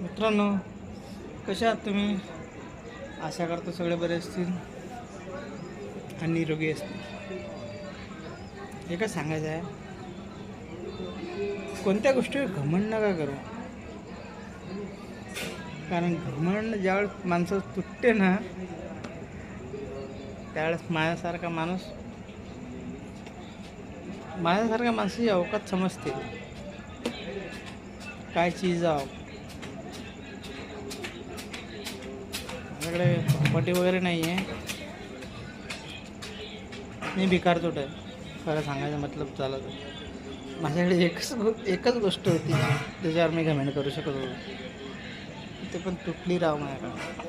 मित्रांनो, कसे आहात तुम्ही? आशा करतो सगळे बरे असतील आणि निरोगी असतील. एकच सांगायचं आहे, कोणत्या गोष्टीवर घमंड नका करू. कारण घमंड ज्यावेळेस माणसं तुटते ना, त्यावेळेस माझ्यासारखा माणसाची अवकात समजते. काय चीज आहो. माझ्याकडे प्रॉपर्टी वगैरे नाही आहे, मी भिकार आहे. खरं सांगायचं मतलब झालं तर माझ्याकडे एकच गोष्ट होती त्याच्यावर मी घमेंड करू शकत होतो. ते पण तुटली राव माझ्याकडे.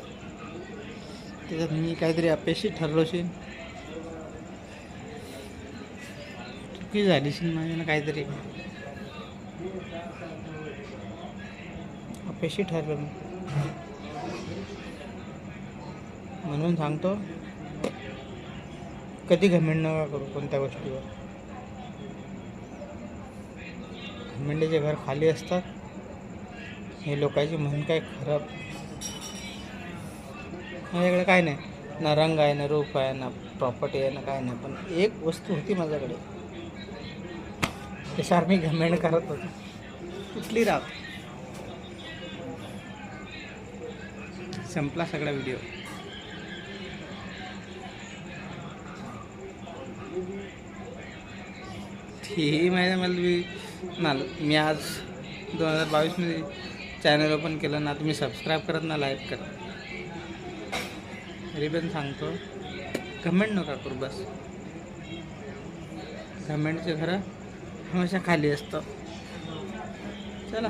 त्याच्यात मी काहीतरी अपयशी ठरलोशील, चुकी झालीशील माझ्यानं, काहीतरी अपयशी ठरलो मी. म्हणून सांगतो, कधी घमेंड नका करू कोणत्या गोष्टीवर. घमेंडीचे घर खाली असतात. हे लोकांची म्हण काय खराब. माझ्याकडे काय नाही, ना रंग आहे, ना रूप आहे, ना प्रॉपर्टी आहे, ना काय नाही. पण एक वस्तू होती माझ्याकडे, त्याच्यावर मी घमेंड करत होतो. कुठली राव. संपला सगळा व्हिडिओ. ही मला मी आज 2022मध्ये चॅनल ओपन केलं ना. तुम्ही सबस्क्राईब करत ना, लाईक करा. तरी पण सांगतो, कमेंट नका करू. बस कमेंटचे घरं हमेशा खाली असतं. चला.